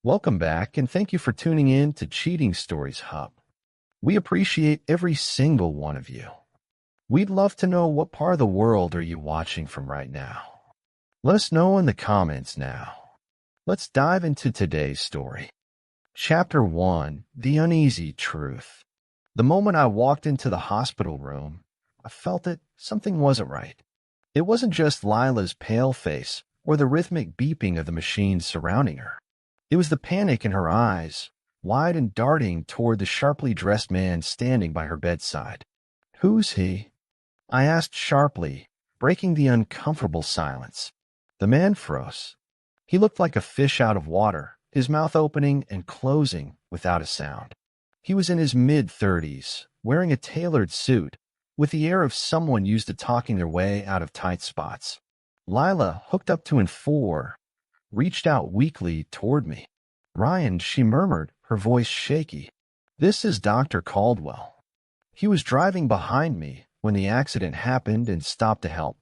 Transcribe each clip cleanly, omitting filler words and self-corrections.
Welcome back, and thank you for tuning in to Cheating Stories Hub. We appreciate every single one of you. We'd love to know what part of the world are you watching from right now. Let us know in the comments now. Let's dive into today's story. Chapter 1, The Uneasy Truth. The moment I walked into the hospital room, I felt it. Something wasn't right. It wasn't just Lila's pale face or the rhythmic beeping of the machines surrounding her. It was the panic in her eyes, wide and darting toward the sharply dressed man standing by her bedside. "Who's he?" I asked sharply, breaking the uncomfortable silence. The man froze. He looked like a fish out of water, his mouth opening and closing without a sound. He was in his mid-30s, wearing a tailored suit, with the air of someone used to talking their way out of tight spots. Lila, hooked up to N4, reached out weakly toward me. "Ryan," she murmured, her voice shaky. "This is Dr. Caldwell." He was driving behind me when the accident happened and stopped to help.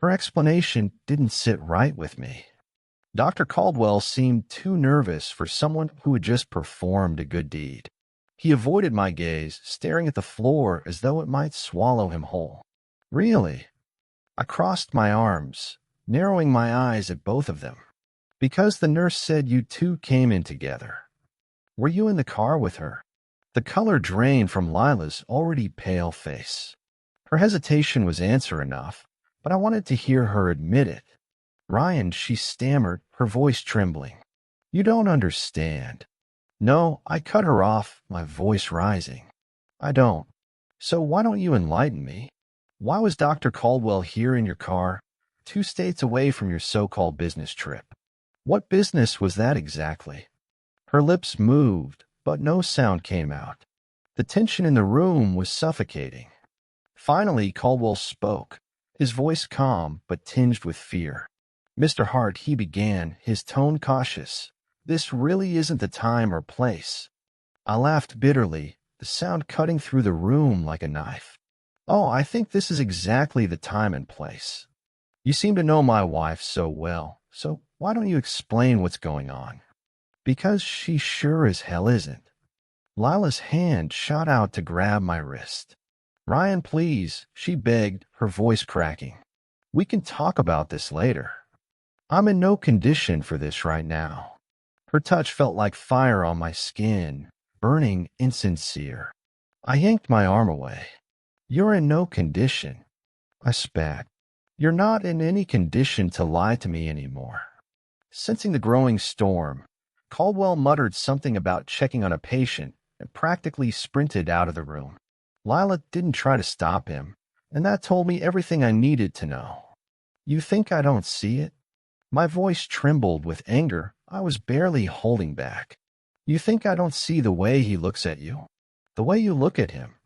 Her explanation didn't sit right with me. Dr. Caldwell seemed too nervous for someone who had just performed a good deed. He avoided my gaze, staring at the floor as though it might swallow him whole. "Really?" I crossed my arms, narrowing my eyes at both of them. "Because the nurse said you two came in together. Were you in the car with her?" The color drained from Lila's already pale face. Her hesitation was answer enough, but I wanted to hear her admit it. "Ryan," she stammered, her voice trembling. "You don't understand." "No," I cut her off, my voice rising. "I don't. So why don't you enlighten me? Why was Dr. Caldwell here in your car, 2 states away from your so-called business trip? What business was that exactly?" Her lips moved, but no sound came out. The tension in the room was suffocating. Finally, Caldwell spoke, his voice calm but tinged with fear. "Mr. Hart," he began, his tone cautious, "this really isn't the time or place." I laughed bitterly, the sound cutting through the room like a knife. "Oh, I think this is exactly the time and place. You seem to know my wife so well, so why don't you explain what's going on?" "Because she sure as hell isn't." Lila's hand shot out to grab my wrist. "Ryan, please," she begged, her voice cracking. "We can talk about this later. I'm in no condition for this right now." Her touch felt like fire on my skin, burning, insincere. I yanked my arm away. "You're in no condition." I spat. "You're not in any condition to lie to me anymore." Sensing the growing storm, Caldwell muttered something about checking on a patient and practically sprinted out of the room. Lila didn't try to stop him, and that told me everything I needed to know. "You think I don't see it?" My voice trembled with anger I was barely holding back. "You think I don't see the way he looks at you? The way you look at him?"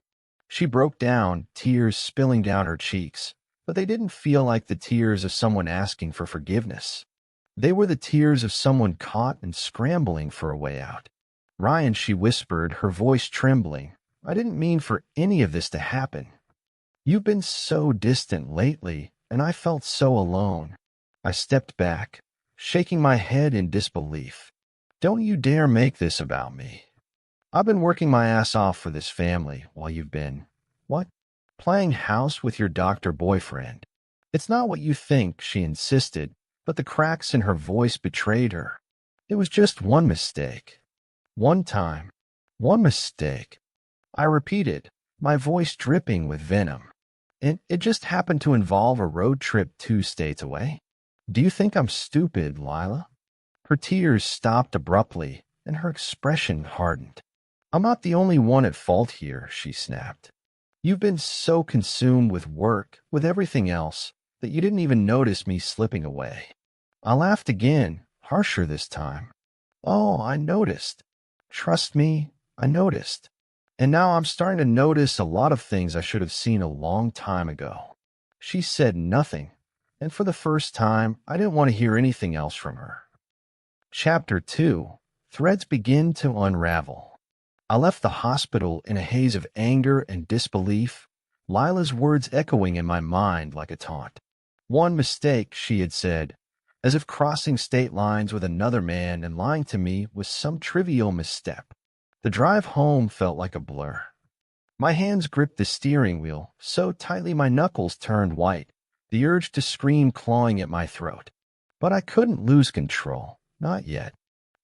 She broke down, tears spilling down her cheeks, but they didn't feel like the tears of someone asking for forgiveness. They were the tears of someone caught and scrambling for a way out. "Ryan," she whispered, her voice trembling, "I didn't mean for any of this to happen. You've been so distant lately, and I felt so alone." I stepped back, shaking my head in disbelief. "Don't you dare make this about me. I've been working my ass off for this family while you've been, what? Playing house with your doctor boyfriend." "It's not what you think," she insisted, but the cracks in her voice betrayed her. "It was just one mistake. One time. One mistake." I repeated, my voice dripping with venom. "And it just happened to involve a road trip 2 states away. Do you think I'm stupid, Lila?" Her tears stopped abruptly, and her expression hardened. "I'm not the only one at fault here," she snapped. "You've been so consumed with work, with everything else, that you didn't even notice me slipping away." I laughed again, harsher this time. "Oh, I noticed. Trust me, I noticed. And now I'm starting to notice a lot of things I should have seen a long time ago." She said nothing, and for the first time, I didn't want to hear anything else from her. Chapter 2. Threads begin to unravel. I left the hospital in a haze of anger and disbelief, Lila's words echoing in my mind like a taunt. "One mistake," she had said. as if crossing state lines with another man and lying to me was some trivial misstep. The drive home felt like a blur. My hands gripped the steering wheel so tightly my knuckles turned white, the urge to scream clawing at my throat. But I couldn't lose control, not yet.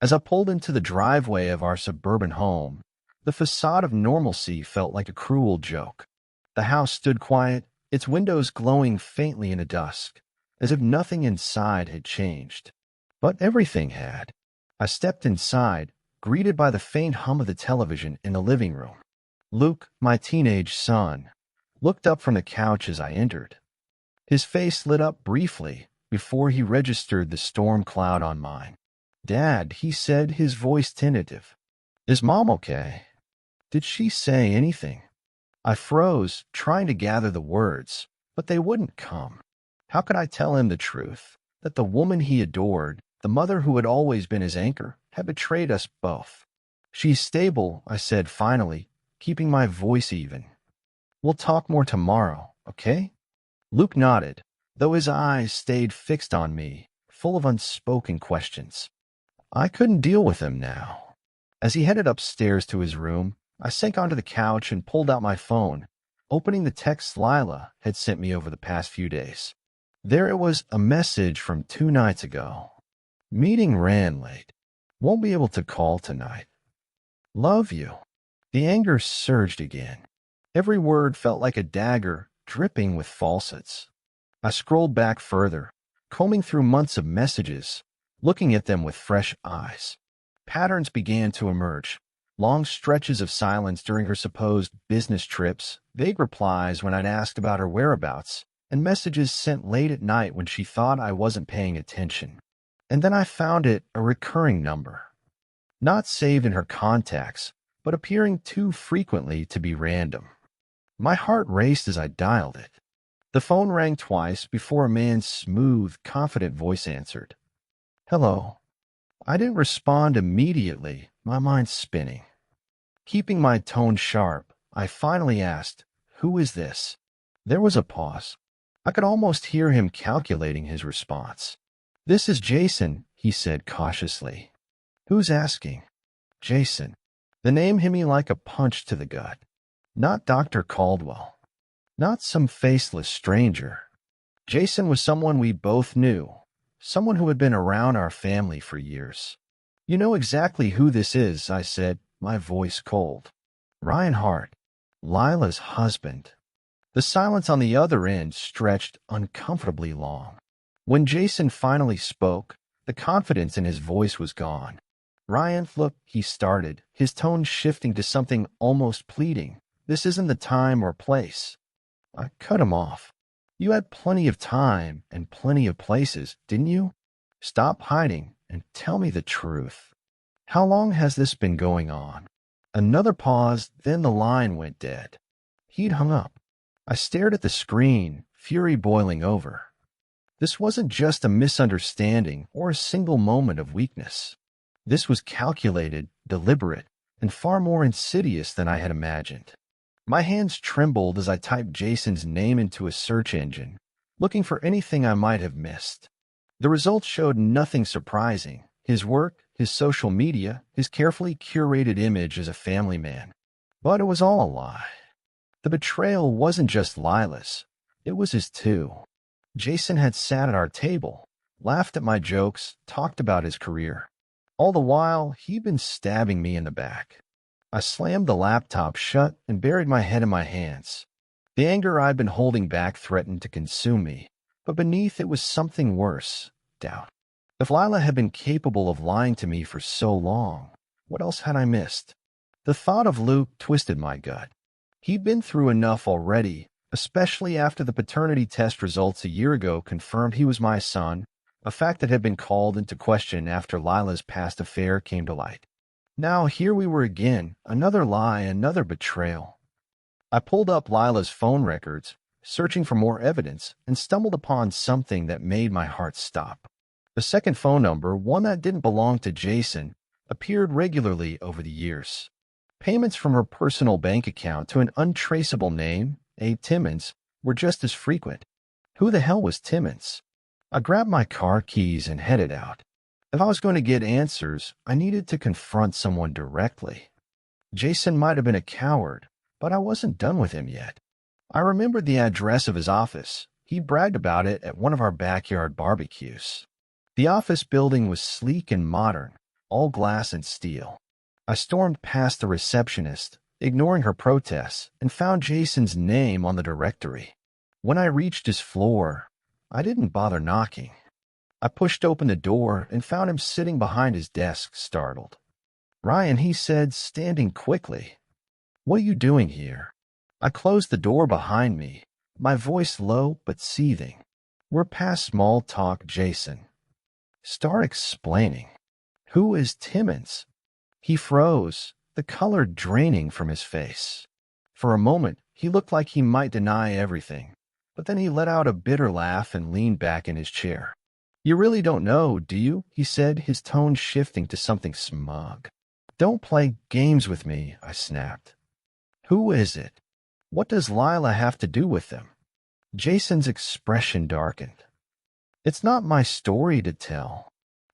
As I pulled into the driveway of our suburban home, the facade of normalcy felt like a cruel joke. The house stood quiet, its windows glowing faintly in the dusk, as if nothing inside had changed. But everything had. I stepped inside, greeted by the faint hum of the television in the living room. Luke, my teenage son, looked up from the couch as I entered. His face lit up briefly before he registered the storm cloud on mine. "Dad," he said, his voice tentative. "Is Mom okay? Did she say anything?" I froze, trying to gather the words, but they wouldn't come. How could I tell him the truth, that the woman he adored, the mother who had always been his anchor, had betrayed us both? "She's stable," I said finally, keeping my voice even. "We'll talk more tomorrow, okay?" Luke nodded, though his eyes stayed fixed on me, full of unspoken questions. I couldn't deal with him now. As he headed upstairs to his room, I sank onto the couch and pulled out my phone, opening the text Lila had sent me over the past few days. There it was, a message from 2 nights ago. "Meeting ran late. Won't be able to call tonight. Love you." The anger surged again. Every word felt like a dagger, dripping with falsehoods. I scrolled back further, combing through months of messages, looking at them with fresh eyes. Patterns began to emerge. Long stretches of silence during her supposed business trips, vague replies when I'd asked about her whereabouts, and messages sent late at night when she thought I wasn't paying attention. And then I found it a recurring number. Not saved in her contacts, but appearing too frequently to be random. My heart raced as I dialed it. The phone rang twice before a man's smooth, confident voice answered. "Hello." I didn't respond immediately, my mind spinning. Keeping my tone sharp, I finally asked, "Who is this?" There was a pause. I could almost hear him calculating his response. "This is Jason," he said cautiously. "Who's asking?" Jason. The name hit me like a punch to the gut. Not Dr. Caldwell. Not some faceless stranger. Jason was someone we both knew, someone who had been around our family for years. "You know exactly who this is," I said, my voice cold. "Ryan Hart, Lila's husband." The silence on the other end stretched uncomfortably long. When Jason finally spoke, the confidence in his voice was gone. "Ryan, look," he started, his tone shifting to something almost pleading. "This isn't the time or place." I cut him off. "You had plenty of time and plenty of places, didn't you? Stop hiding and tell me the truth. How long has this been going on?" Another pause, then the line went dead. He'd hung up. I stared at the screen, fury boiling over. This wasn't just a misunderstanding or a single moment of weakness. This was calculated, deliberate, and far more insidious than I had imagined. My hands trembled as I typed Jason's name into a search engine, looking for anything I might have missed. The results showed nothing surprising. His work, his social media, his carefully curated image as a family man. But it was all a lie. The betrayal wasn't just Lila's. It was his too. Jason had sat at our table, laughed at my jokes, talked about his career. All the while, he'd been stabbing me in the back. I slammed the laptop shut and buried my head in my hands. The anger I'd been holding back threatened to consume me, but beneath it was something worse, doubt. If Lila had been capable of lying to me for so long, what else had I missed? The thought of Luke twisted my gut. He'd been through enough already, especially after the paternity test results a year ago confirmed he was my son, a fact that had been called into question after Lila's past affair came to light. Now here we were again, another lie, another betrayal. I pulled up Lila's phone records, searching for more evidence, and stumbled upon something that made my heart stop. The second phone number, one that didn't belong to Jason, appeared regularly over the years. Payments from her personal bank account to an untraceable name, a Timmons, were just as frequent. Who the hell was Timmons? I grabbed my car keys and headed out. If I was going to get answers, I needed to confront someone directly. Jason might have been a coward, but I wasn't done with him yet. I remembered the address of his office. He bragged about it at one of our backyard barbecues. The office building was sleek and modern, all glass and steel. I stormed past the receptionist, ignoring her protests, and found Jason's name on the directory. When I reached his floor, I didn't bother knocking. I pushed open the door and found him sitting behind his desk, startled. "Ryan," he said, standing quickly. "What are you doing here?" I closed the door behind me, my voice low but seething. "We're past small talk, Jason. Start explaining. Who is Timmons?" He froze, the color draining from his face. For a moment, he looked like he might deny everything, but then he let out a bitter laugh and leaned back in his chair. "You really don't know, do you?" he said, his tone shifting to something smug. "Don't play games with me," I snapped. "Who is it? What does Lila have to do with them?" Jason's expression darkened. "It's not my story to tell."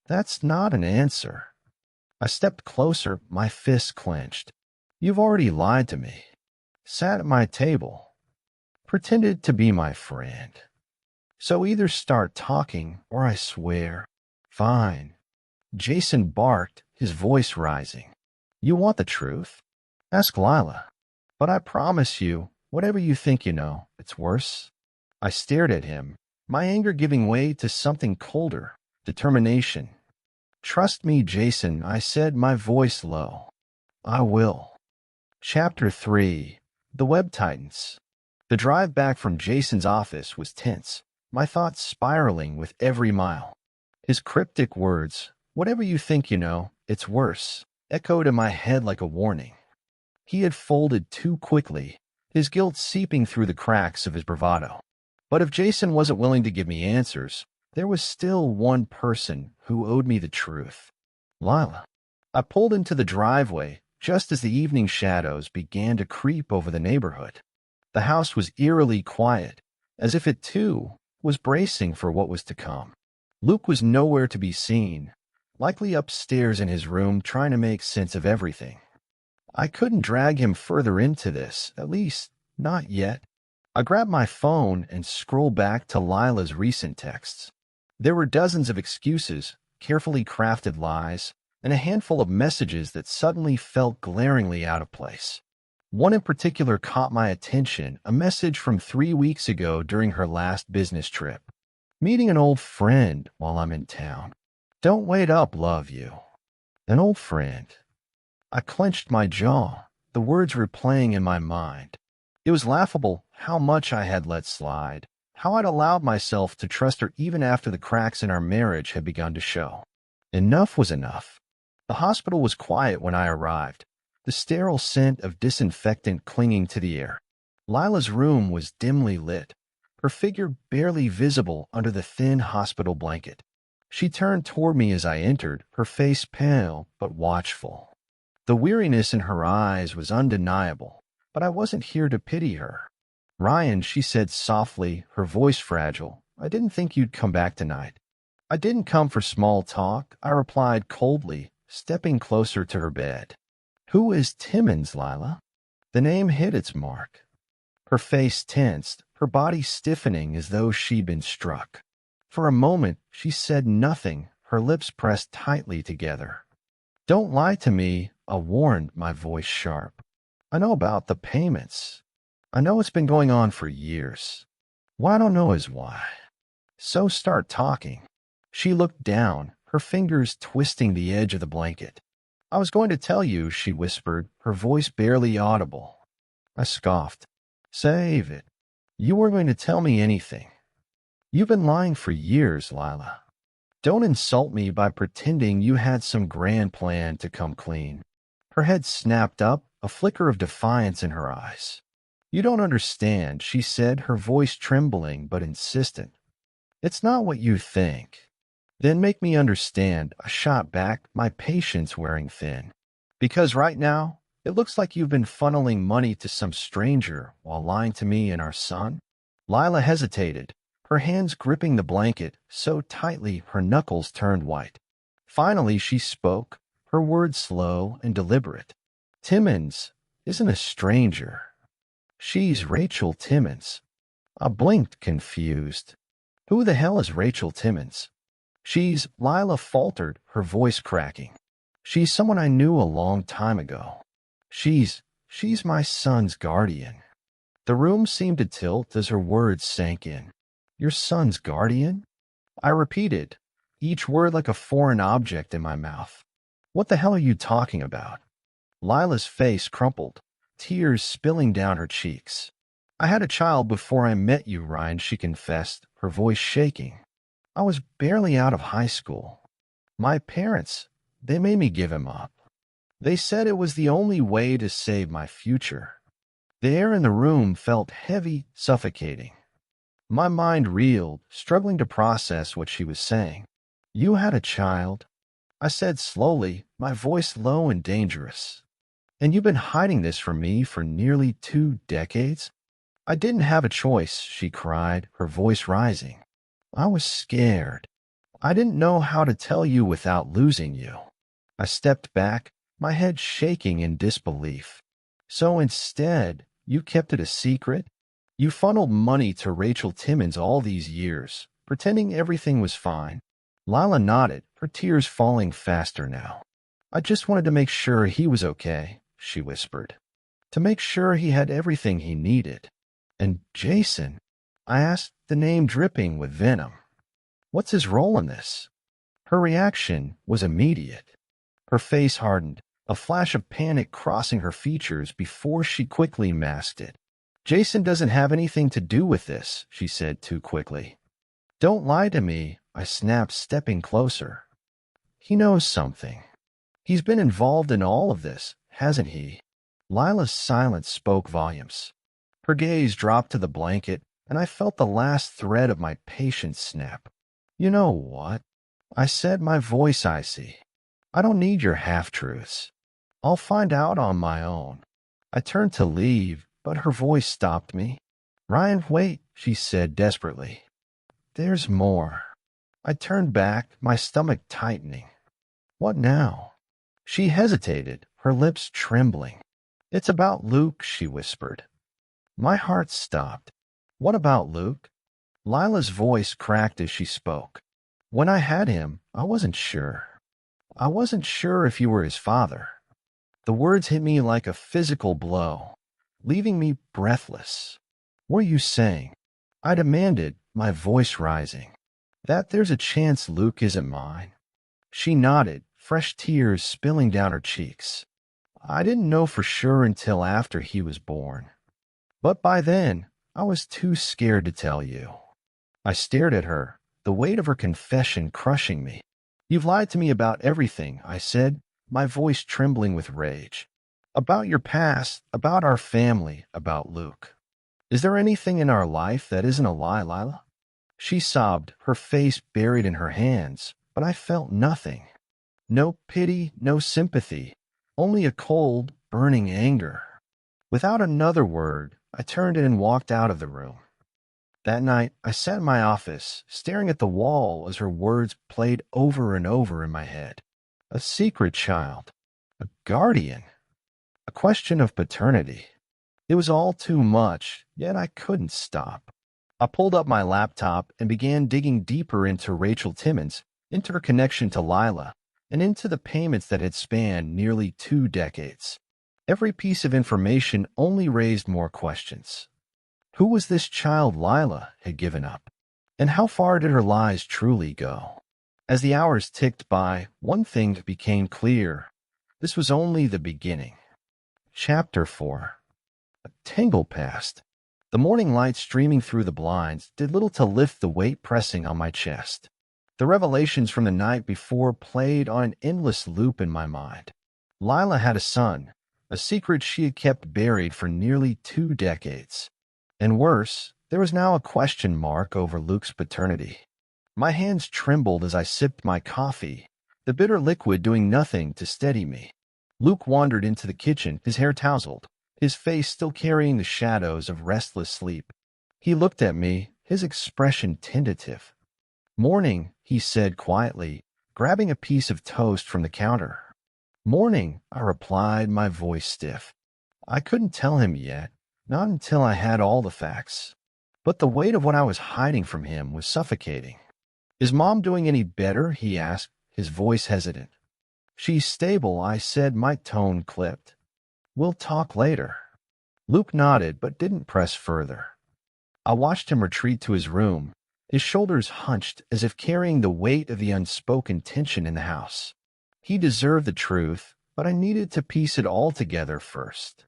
"That's not an answer." I stepped closer, my fists clenched. "You've already lied to me. Sat at my table. Pretended to be my friend. So either start talking or I swear." "Fine." Jason barked, his voice rising. "You want the truth? Ask Lila. But I promise you, whatever you think you know, it's worse." I stared at him, my anger giving way to something colder, determination. "Trust me, Jason," I said, my voice low. "I will." Chapter 3. The Web Titans. The drive back from Jason's office was tense, my thoughts spiraling with every mile. His cryptic words, "Whatever you think you know, it's worse," echoed in my head like a warning. He had folded too quickly, his guilt seeping through the cracks of his bravado. But if Jason wasn't willing to give me answers, there was still one person who owed me the truth. Lila. I pulled into the driveway just as the evening shadows began to creep over the neighborhood. The house was eerily quiet, as if it, too, was bracing for what was to come. Luke was nowhere to be seen, likely upstairs in his room trying to make sense of everything. I couldn't drag him further into this, at least, not yet. I grabbed my phone and scrolled back to Lila's recent texts. There were dozens of excuses, carefully crafted lies, and a handful of messages that suddenly felt glaringly out of place. One in particular caught my attention, a message from 3 weeks ago during her last business trip. "Meeting an old friend while I'm in town. Don't wait up, love you." An old friend. I clenched my jaw, the words replaying in my mind. It was laughable how much I had let slide, how I'd allowed myself to trust her even after the cracks in our marriage had begun to show. Enough was enough. The hospital was quiet when I arrived, the sterile scent of disinfectant clinging to the air. Lila's room was dimly lit, her figure barely visible under the thin hospital blanket. She turned toward me as I entered, her face pale but watchful. The weariness in her eyes was undeniable, but I wasn't here to pity her. "Ryan," she said softly, her voice fragile, "I didn't think you'd come back tonight." "I didn't come for small talk," I replied coldly, stepping closer to her bed. "Who is Timmons, Lila?" The name hit its mark. Her face tensed, her body stiffening as though she'd been struck. For a moment, she said nothing, her lips pressed tightly together. "Don't lie to me," I warned, my voice sharp. "I know about the payments. I know it's been going on for years. What I don't know is why. So start talking." She looked down, her fingers twisting the edge of the blanket. "I was going to tell you," she whispered, her voice barely audible. I scoffed. "Save it. You weren't going to tell me anything. You've been lying for years, Lila. Don't insult me by pretending you had some grand plan to come clean." Her head snapped up, a flicker of defiance in her eyes. "You don't understand," she said, her voice trembling but insistent. "It's not what you think." "Then make me understand," I shot back, my patience wearing thin. "Because right now, it looks like you've been funneling money to some stranger while lying to me and our son." Lila hesitated, her hands gripping the blanket so tightly her knuckles turned white. Finally, she spoke, her words slow and deliberate. Timmons isn't a stranger. She's Rachel Timmons. I blinked, confused. Who the hell is Rachel Timmons? Lila faltered, her voice cracking. She's someone I knew a long time ago. She's my son's guardian. The room seemed to tilt as her words sank in. Your son's guardian? I repeated, each word like a foreign object in my mouth. What the hell are you talking about? Lila's face crumpled, tears spilling down her cheeks. I had a child before I met you, Ryan, she confessed, her voice shaking. I was barely out of high school. My parents, they made me give him up. They said it was the only way to save my future. The air in the room felt heavy, suffocating. My mind reeled, struggling to process what she was saying. You had a child, I said slowly, my voice low and dangerous. And you've been hiding this from me for nearly 2 decades? I didn't have a choice, she cried, her voice rising. I was scared. I didn't know how to tell you without losing you. I stepped back, my head shaking in disbelief. So instead, you kept it a secret? You funneled money to Rachel Timmons all these years, pretending everything was fine. Lila nodded, her tears falling faster now. I just wanted to make sure he was okay, she whispered. To make sure he had everything he needed. And Jason? I asked, the name dripping with venom. What's his role in this? Her reaction was immediate. Her face hardened, a flash of panic crossing her features before she quickly masked it. Jason doesn't have anything to do with this, she said too quickly. Don't lie to me, I snapped, stepping closer. He knows something. He's been involved in all of this, hasn't he? Lila's silence spoke volumes. Her gaze dropped to the blanket, and I felt the last thread of my patience snap. You know what? I said, my voice icy. I don't need your half-truths. I'll find out on my own. I turned to leave, but her voice stopped me. Ryan, wait, she said desperately. There's more. I turned back, my stomach tightening. What now? She hesitated, her lips trembling. It's about Luke, she whispered. My heart stopped. What about Luke? Lila's voice cracked as she spoke. When I had him, I wasn't sure. I wasn't sure if you were his father. The words hit me like a physical blow, leaving me breathless. What are you saying? I demanded, my voice rising. That there's a chance Luke isn't mine. She nodded, fresh tears spilling down her cheeks. I didn't know for sure until after he was born. But by then, I was too scared to tell you. I stared at her, the weight of her confession crushing me. You've lied to me about everything, I said, my voice trembling with rage. About your past, about our family, about Luke. Is there anything in our life that isn't a lie, Lila? She sobbed, her face buried in her hands, but I felt nothing. No pity, no sympathy, only a cold, burning anger. Without another word, I turned and walked out of the room. That night, I sat in my office, staring at the wall as her words played over and over in my head. A secret child. A guardian. A question of paternity. It was all too much, yet I couldn't stop. I pulled up my laptop and began digging deeper into Rachel Timmons, into her connection to Lila, and into the payments that had spanned nearly 2 decades. Every piece of information only raised more questions. Who was this child Lila had given up? And how far did her lies truly go? As the hours ticked by, one thing became clear. This was only the beginning. Chapter 4. A tangle passed. The morning light streaming through the blinds did little to lift the weight pressing on my chest. The revelations from the night before played on an endless loop in my mind. Lila had a son, a secret she had kept buried for nearly 2 decades. And worse, there was now a question mark over Luke's paternity. My hands trembled as I sipped my coffee, the bitter liquid doing nothing to steady me. Luke wandered into the kitchen, his hair tousled, his face still carrying the shadows of restless sleep. He looked at me, his expression tentative. "Morning," he said quietly, grabbing a piece of toast from the counter. "Morning," I replied, my voice stiff. I couldn't tell him yet, not until I had all the facts. But the weight of what I was hiding from him was suffocating. "Is Mom doing any better?" he asked, his voice hesitant. "She's stable," I said, my tone clipped. "We'll talk later." Luke nodded, but didn't press further. I watched him retreat to his room, his shoulders hunched as if carrying the weight of the unspoken tension in the house. He deserved the truth, but I needed to piece it all together first.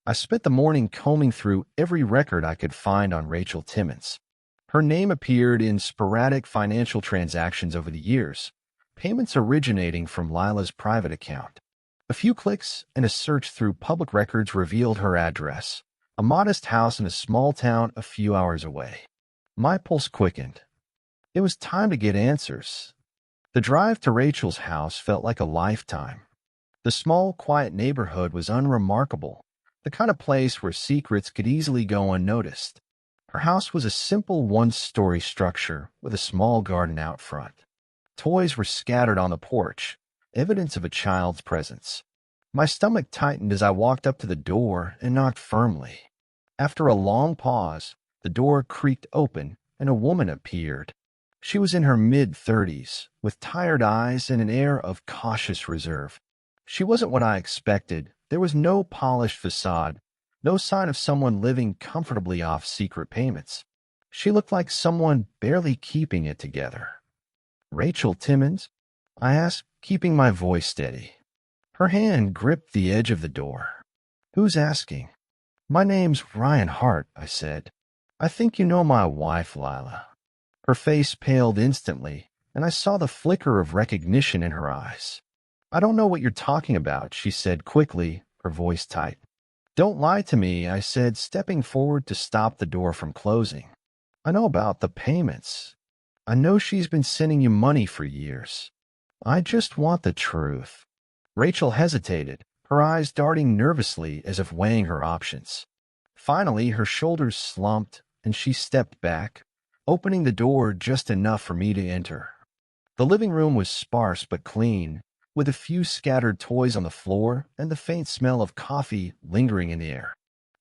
I spent the morning combing through every record I could find on Rachel Timmons. Her name appeared in sporadic financial transactions over the years, payments originating from Lila's private account. A few clicks and a search through public records revealed her address, a modest house in a small town a few hours away. My pulse quickened. It was time to get answers. The drive to Rachel's house felt like a lifetime. The small, quiet neighborhood was unremarkable, the kind of place where secrets could easily go unnoticed. Her house was a simple one-story structure with a small garden out front. Toys were scattered on the porch, evidence of a child's presence. My stomach tightened as I walked up to the door and knocked firmly. After a long pause, the door creaked open and a woman appeared. She was in her mid-30s, with tired eyes and an air of cautious reserve. She wasn't what I expected. There was no polished facade, no sign of someone living comfortably off secret payments. She looked like someone barely keeping it together. "Rachel Timmons?" I asked, keeping my voice steady. Her hand gripped the edge of the door. "Who's asking?" "My name's Ryan Hart," I said. "I think you know my wife, Lila." Her face paled instantly, and I saw the flicker of recognition in her eyes. "I don't know what you're talking about," she said quickly, her voice tight. "Don't lie to me," I said, stepping forward to stop the door from closing. "I know about the payments. I know she's been sending you money for years. I just want the truth." Rachel hesitated, her eyes darting nervously as if weighing her options. Finally, her shoulders slumped, and she stepped back, opening the door just enough for me to enter. The living room was sparse but clean, with a few scattered toys on the floor and the faint smell of coffee lingering in the air.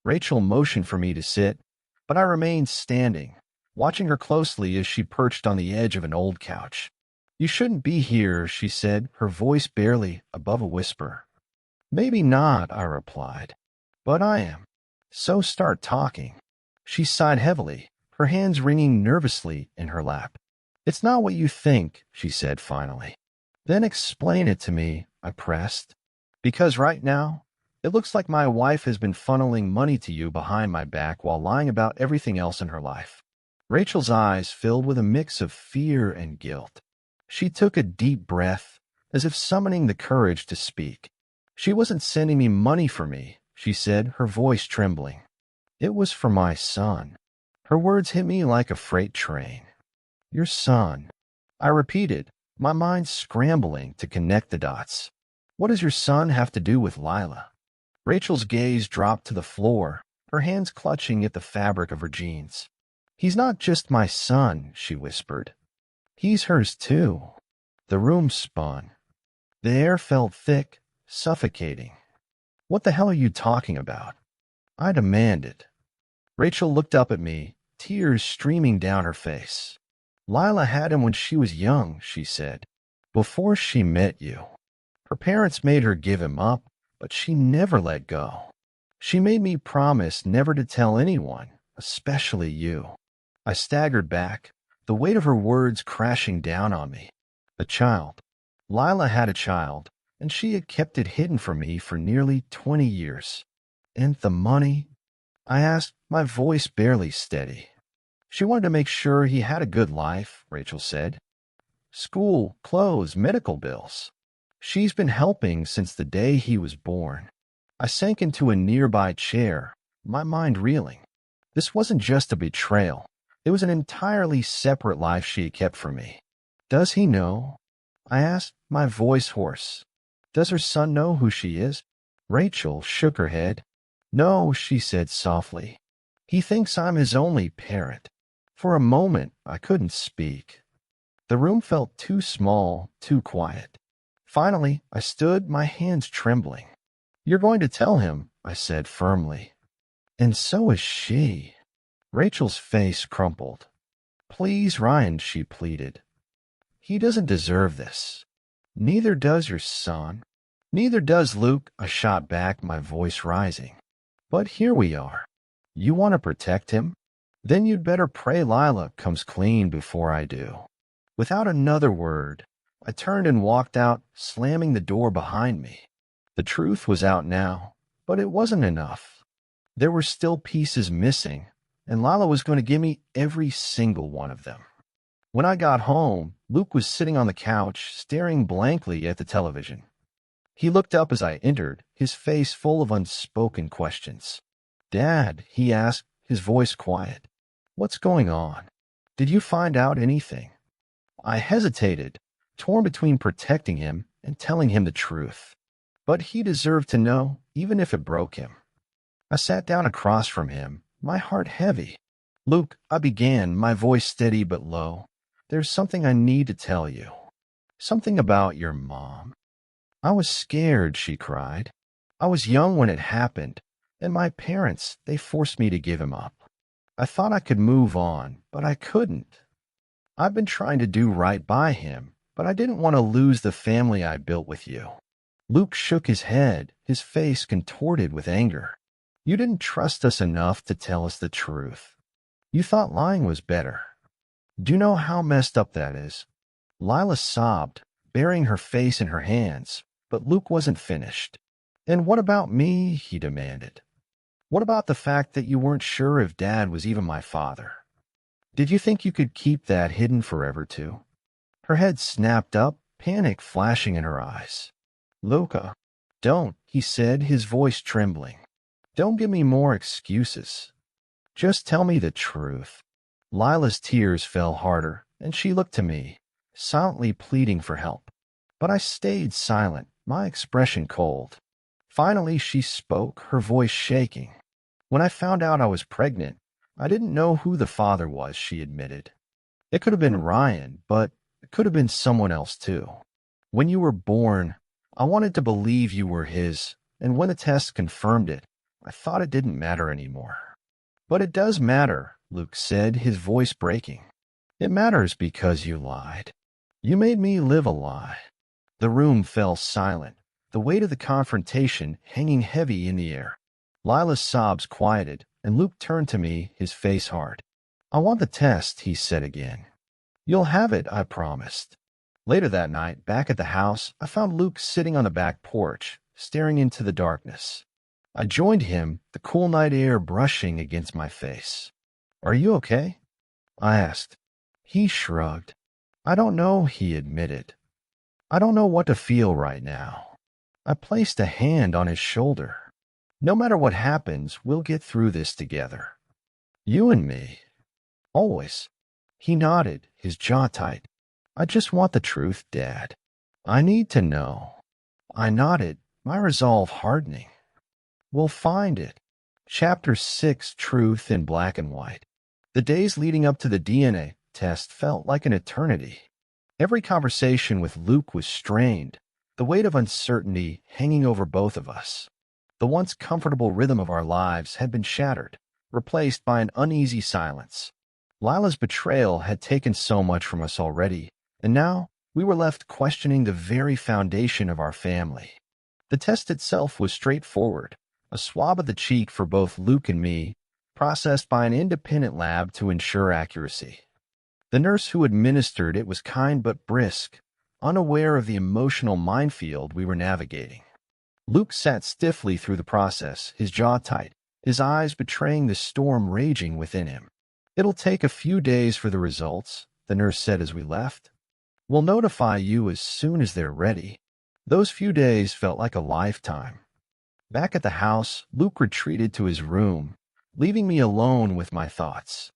Rachel motioned for me to sit, but I remained standing, watching her closely as she perched on the edge of an old couch. "You shouldn't be here," she said, her voice barely above a whisper. "Maybe not," I replied, "but I am. So start talking." She sighed heavily, her hands wringing nervously in her lap. "It's not what you think," she said finally. "Then explain it to me," I pressed. "Because right now, it looks like my wife has been funneling money to you behind my back while lying about everything else in her life." Rachel's eyes filled with a mix of fear and guilt. She took a deep breath, as if summoning the courage to speak. "She wasn't sending me money for me," she said, her voice trembling. "It was for my son." Her words hit me like a freight train. "Your son," I repeated, my mind scrambling to connect the dots. "What does your son have to do with Lila?" Rachel's gaze dropped to the floor, her hands clutching at the fabric of her jeans. "He's not just my son," she whispered. "He's hers too." The room spun. The air felt thick, suffocating. "What the hell are you talking about?" I demanded. Rachel looked up at me, tears streaming down her face. "Lila had him when she was young," she said, "before she met you. Her parents made her give him up, but she never let go. She made me promise never to tell anyone, especially you." I staggered back, the weight of her words crashing down on me. A child. Lila had a child, and she had kept it hidden from me for nearly 20 years. "And the money?" I asked, my voice barely steady. "She wanted to make sure he had a good life," Rachel said. "School, clothes, medical bills. She's been helping since the day he was born." I sank into a nearby chair, my mind reeling. This wasn't just a betrayal. It was an entirely separate life she had kept from me. "Does he know?" I asked, my voice hoarse. "Does her son know who she is?" Rachel shook her head. "No," she said softly. "He thinks I'm his only parent. For a moment, I couldn't speak. The room felt too small, too quiet. Finally, I stood, my hands trembling. "You're going to tell him," I said firmly. "And so is she." Rachel's face crumpled. "Please, Ryan," she pleaded. "He doesn't deserve this. Neither does your son. Neither does Luke," I shot back, my voice rising. "But here we are. You want to protect him? Then you'd better pray Lila comes clean before I do." Without another word, I turned and walked out, slamming the door behind me. The truth was out now, but it wasn't enough. There were still pieces missing, and Lila was going to give me every single one of them. When I got home, Luke was sitting on the couch, staring blankly at the television. He looked up as I entered, his face full of unspoken questions. "Dad," he asked, his voice quiet, "what's going on? Did you find out anything?" I hesitated, torn between protecting him and telling him the truth. But he deserved to know, even if it broke him. I sat down across from him, my heart heavy. "Luke," I began, my voice steady but low, "there's something I need to tell you. Something about your mom." "I was scared," she cried. "I was young when it happened, and my parents, they forced me to give him up. I thought I could move on, but I couldn't. I've been trying to do right by him, but I didn't want to lose the family I built with you." Luke shook his head, his face contorted with anger. "You didn't trust us enough to tell us the truth. You thought lying was better. Do you know how messed up that is?" Lila sobbed, burying her face in her hands, but Luke wasn't finished. "And what about me?" he demanded. "What about the fact that you weren't sure if Dad was even my father? Did you think you could keep that hidden forever, too?" Her head snapped up, panic flashing in her eyes. "Luca, don't," he said, his voice trembling. "Don't give me more excuses. Just tell me the truth." Lila's tears fell harder, and she looked to me, silently pleading for help. But I stayed silent, my expression cold. Finally, she spoke, her voice shaking. "When I found out I was pregnant, I didn't know who the father was," she admitted. "It could have been Ryan, but it could have been someone else too. When you were born, I wanted to believe you were his, and when the test confirmed it, I thought it didn't matter anymore." "But it does matter," Luke said, his voice breaking. "It matters because you lied. You made me live a lie." The room fell silent, the weight of the confrontation hanging heavy in the air. Lila's sobs quieted, and Luke turned to me, his face hard. "I want the test," he said again. "You'll have it," I promised. Later that night, back at the house, I found Luke sitting on the back porch, staring into the darkness. I joined him, the cool night air brushing against my face. "Are you okay?" I asked. He shrugged. "I don't know," he admitted. "I don't know what to feel right now." I placed a hand on his shoulder. "No matter what happens, we'll get through this together. You and me. Always." He nodded, his jaw tight. "I just want the truth, Dad. I need to know." I nodded, my resolve hardening. "We'll find it." Chapter 6, Truth in Black and White. The days leading up to the DNA test felt like an eternity. Every conversation with Luke was strained, the weight of uncertainty hanging over both of us. The once comfortable rhythm of our lives had been shattered, replaced by an uneasy silence. Lila's betrayal had taken so much from us already, and now we were left questioning the very foundation of our family. The test itself was straightforward, a swab of the cheek for both Luke and me, processed by an independent lab to ensure accuracy. The nurse who administered it was kind but brisk, unaware of the emotional minefield we were navigating. Luke sat stiffly through the process, his jaw tight, his eyes betraying the storm raging within him. "It'll take a few days for the results," the nurse said as we left. "We'll notify you as soon as they're ready." Those few days felt like a lifetime. Back at the house, Luke retreated to his room, leaving me alone with my thoughts.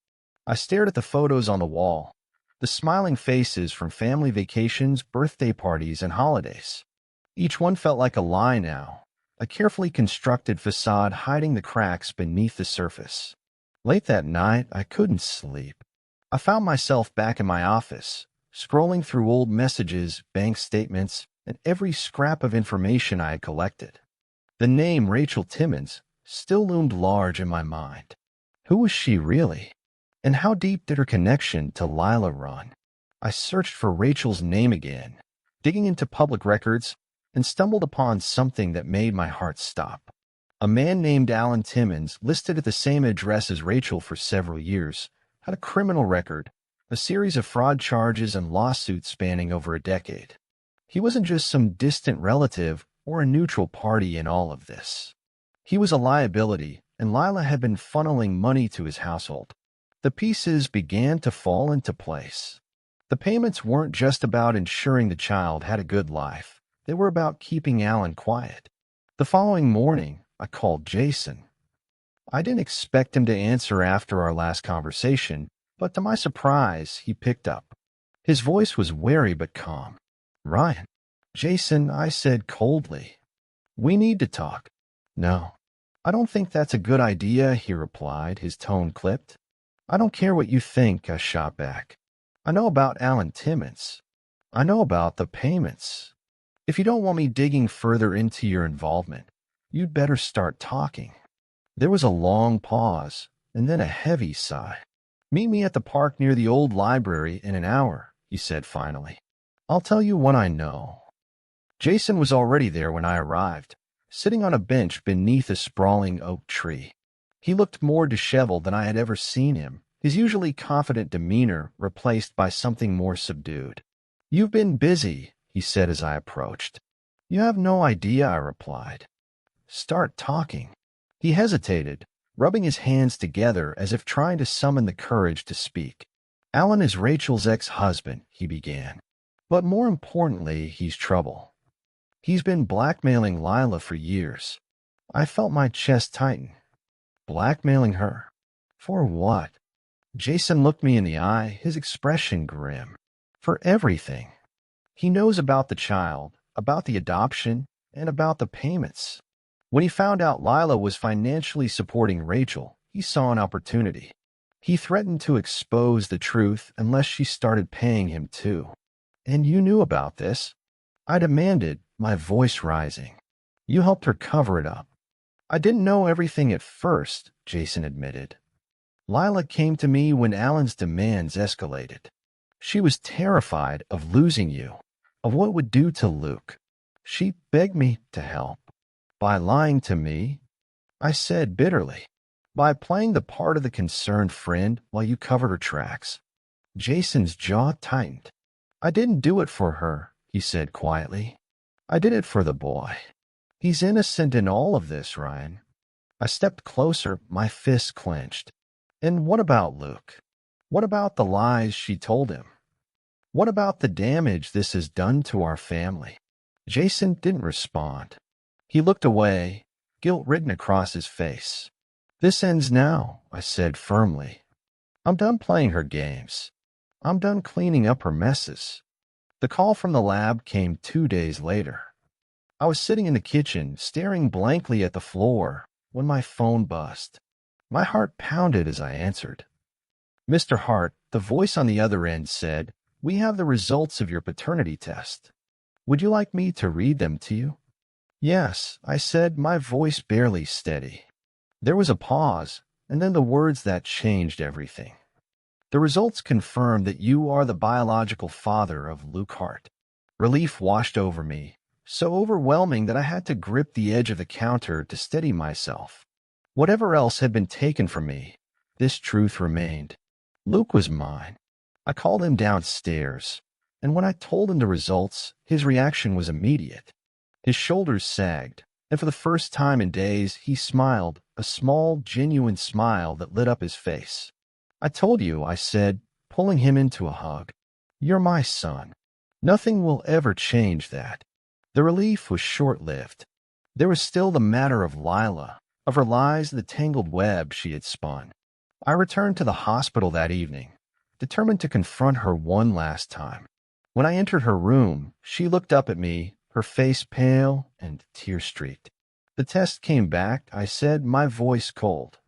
I stared at the photos on the wall, the smiling faces from family vacations, birthday parties, and holidays. Each one felt like a lie now, a carefully constructed facade hiding the cracks beneath the surface. Late that night, I couldn't sleep. I found myself back in my office, scrolling through old messages, bank statements, and every scrap of information I had collected. The name Rachel Timmons still loomed large in my mind. Who was she really? And how deep did her connection to Lila run? I searched for Rachel's name again, digging into public records, and stumbled upon something that made my heart stop. A man named Alan Timmons, listed at the same address as Rachel for several years, had a criminal record, a series of fraud charges and lawsuits spanning over a decade. He wasn't just some distant relative or a neutral party in all of this. He was a liability, and Lila had been funneling money to his household. The pieces began to fall into place. The payments weren't just about ensuring the child had a good life. They were about keeping Alan quiet. The following morning, I called Jason. I didn't expect him to answer after our last conversation, but to my surprise, he picked up. His voice was wary but calm. "Ryan." "Jason," I said coldly. "We need to talk." "No, I don't think that's a good idea," he replied, his tone clipped. "I don't care what you think," I shot back. "I know about Alan Timmons. I know about the payments. If you don't want me digging further into your involvement, you'd better start talking." There was a long pause, and then a heavy sigh. "Meet me at the park near the old library in an hour," he said finally. "I'll tell you what I know." Jason was already there when I arrived, sitting on a bench beneath a sprawling oak tree. He looked more disheveled than I had ever seen him, his usually confident demeanor replaced by something more subdued. "You've been busy," he said as I approached. "You have no idea," I replied. "Start talking." He hesitated, rubbing his hands together as if trying to summon the courage to speak. "Alan is Rachel's ex-husband," he began. "But more importantly, he's trouble. He's been blackmailing Lila for years." I felt my chest tighten. Blackmailing her? For what? Jason looked me in the eye, his expression grim. "For everything. He knows about the child, about the adoption, and about the payments. When he found out Lila was financially supporting Rachel, he saw an opportunity. He threatened to expose the truth unless she started paying him too. And you knew about this?" I demanded, my voice rising. "You helped her cover it up." "I didn't know everything at first," Jason admitted. "Lila came to me when Alan's demands escalated. She was terrified of losing you, of what it would do to Luke. She begged me to help. By lying to me," I said bitterly. "By playing the part of the concerned friend while you covered her tracks." Jason's jaw tightened. "I didn't do it for her," he said quietly. "I did it for the boy. He's innocent in all of this, Ryan." I stepped closer, my fists clenched. "And what about Luke? What about the lies she told him? What about the damage this has done to our family?" Jason didn't respond. He looked away, guilt written across his face. "This ends now," I said firmly. "I'm done playing her games. I'm done cleaning up her messes." The call from the lab came 2 days later. I was sitting in the kitchen, staring blankly at the floor, when my phone buzzed. My heart pounded as I answered. "Mr. Hart," the voice on the other end said, "we have the results of your paternity test. Would you like me to read them to you?" "Yes," I said, my voice barely steady. There was a pause, and then the words that changed everything. "The results confirm that you are the biological father of Luke Hart." Relief washed over me, so overwhelming that I had to grip the edge of the counter to steady myself. Whatever else had been taken from me, this truth remained. Luke was mine. I called him downstairs, and when I told him the results, his reaction was immediate. His shoulders sagged, and for the first time in days, he smiled, a small, genuine smile that lit up his face. "I told you," I said, pulling him into a hug. "You're my son. Nothing will ever change that." The relief was short-lived. There was still the matter of Lila, of her lies, the tangled web she had spun. I returned to the hospital that evening, determined to confront her one last time. When I entered her room, she looked up at me, her face pale and tear-streaked. "The test came back," I said, my voice cold.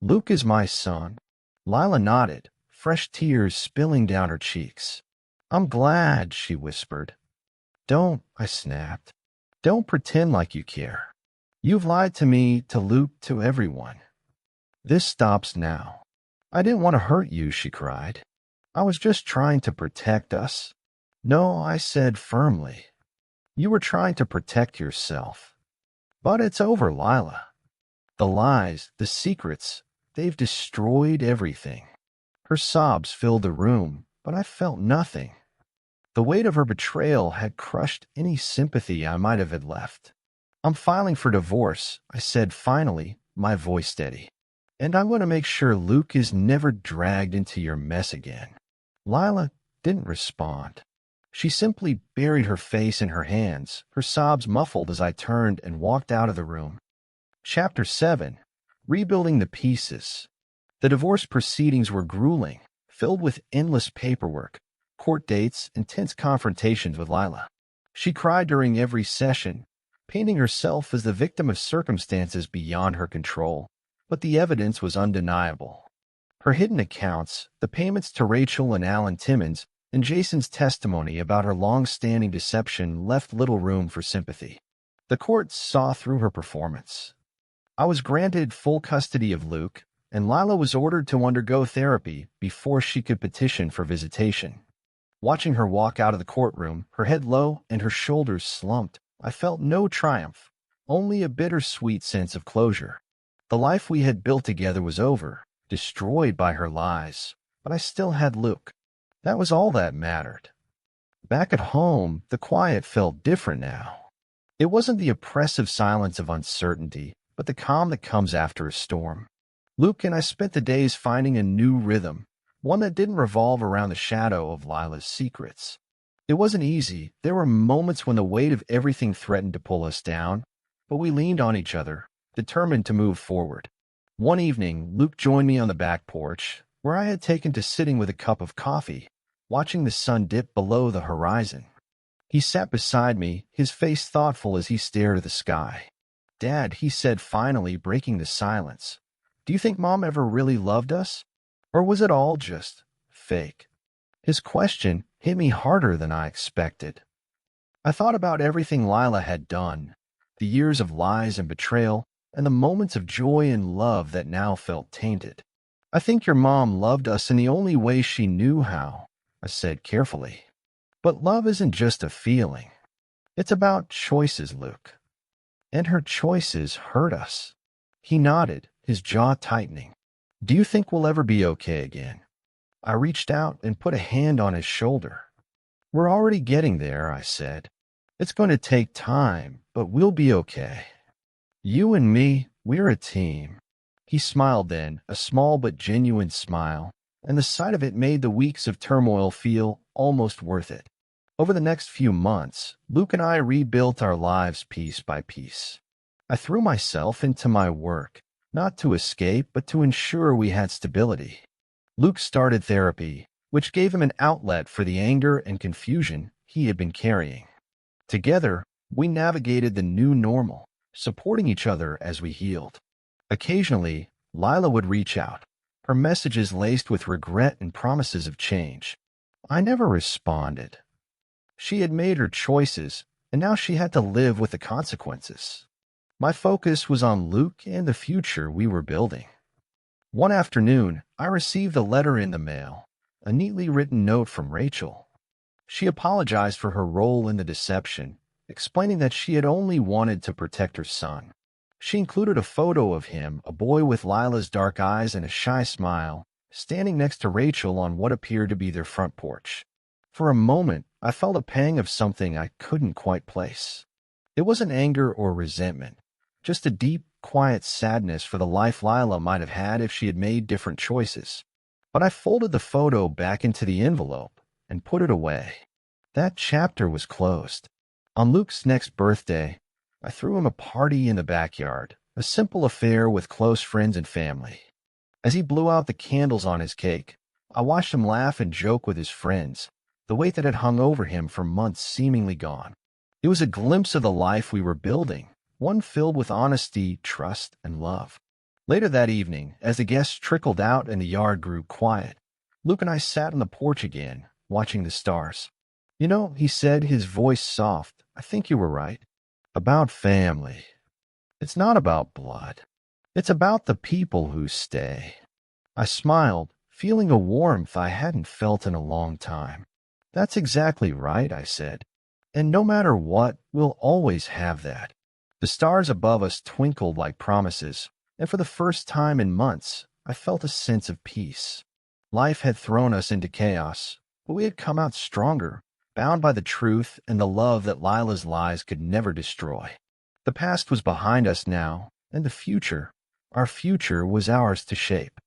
"Luke is my son." Lila nodded, fresh tears spilling down her cheeks. "I'm glad," she whispered. "Don't," I snapped. "Don't pretend like you care. You've lied to me, to Luke, to everyone. This stops now." "I didn't want to hurt you," she cried. "I was just trying to protect us." "No," I said firmly. "You were trying to protect yourself. But it's over, Lila. The lies, the secrets, they've destroyed everything." Her sobs filled the room, but I felt nothing. The weight of her betrayal had crushed any sympathy I might have had left. "I'm filing for divorce," I said finally, my voice steady. "And I want to make sure Luke is never dragged into your mess again." Lila didn't respond. She simply buried her face in her hands, her sobs muffled as I turned and walked out of the room. Chapter 7. Rebuilding the Pieces. The divorce proceedings were grueling, filled with endless paperwork, court dates, and tense confrontations with Lila. She cried during every session, painting herself as the victim of circumstances beyond her control, but the evidence was undeniable. Her hidden accounts, the payments to Rachel and Alan Timmons, and Jason's testimony about her long-standing deception left little room for sympathy. The court saw through her performance. I was granted full custody of Luke, and Lila was ordered to undergo therapy before she could petition for visitation. Watching her walk out of the courtroom, her head low and her shoulders slumped, I felt no triumph, only a bittersweet sense of closure. The life we had built together was over, destroyed by her lies, but I still had Luke. That was all that mattered. Back at home, the quiet felt different now. It wasn't the oppressive silence of uncertainty, but the calm that comes after a storm. Luke and I spent the days finding a new rhythm, one that didn't revolve around the shadow of Lila's secrets. It wasn't easy. There were moments when the weight of everything threatened to pull us down, but we leaned on each other, determined to move forward. One evening, Luke joined me on the back porch, where I had taken to sitting with a cup of coffee, watching the sun dip below the horizon. He sat beside me, his face thoughtful as he stared at the sky. "Dad," he said finally, breaking the silence, "do you think Mom ever really loved us? Or was it all just fake?" His question hit me harder than I expected. I thought about everything Lila had done, the years of lies and betrayal, and the moments of joy and love that now felt tainted. "I think your mom loved us in the only way she knew how," I said carefully. "But love isn't just a feeling. It's about choices, Luke. And her choices hurt us." He nodded, his jaw tightening. "Do you think we'll ever be okay again?" I reached out and put a hand on his shoulder. "We're already getting there," I said. "It's going to take time, but we'll be okay. You and me, we're a team." He smiled then, a small but genuine smile, and the sight of it made the weeks of turmoil feel almost worth it. Over the next few months, Luke and I rebuilt our lives piece by piece. I threw myself into my work, not to escape, but to ensure we had stability. Luke started therapy, which gave him an outlet for the anger and confusion he had been carrying. Together, we navigated the new normal, supporting each other as we healed. Occasionally, Lila would reach out, her messages laced with regret and promises of change. I never responded. She had made her choices, and now she had to live with the consequences. My focus was on Luke and the future we were building. One afternoon, I received a letter in the mail, a neatly written note from Rachel. She apologized for her role in the deception, explaining that she had only wanted to protect her son. She included a photo of him, a boy with Lila's dark eyes and a shy smile, standing next to Rachel on what appeared to be their front porch. For a moment, I felt a pang of something I couldn't quite place. It wasn't anger or resentment, just a deep, quiet sadness for the life Lila might have had if she had made different choices. But I folded the photo back into the envelope and put it away. That chapter was closed. On Luke's next birthday, I threw him a party in the backyard, a simple affair with close friends and family. As he blew out the candles on his cake, I watched him laugh and joke with his friends, the weight that had hung over him for months seemingly gone. It was a glimpse of the life we were building, one filled with honesty, trust, and love. Later that evening, as the guests trickled out and the yard grew quiet, Luke and I sat on the porch again, watching the stars. You know, he said, his voice soft, I think you were right. About family. It's not about blood. It's about the people who stay. I smiled, feeling a warmth I hadn't felt in a long time. That's exactly right, I said. And no matter what, we'll always have that. The stars above us twinkled like promises, and for the first time in months, I felt a sense of peace. Life had thrown us into chaos, but we had come out stronger, bound by the truth and the love that Lila's lies could never destroy. The past was behind us now, and the future, our future, was ours to shape.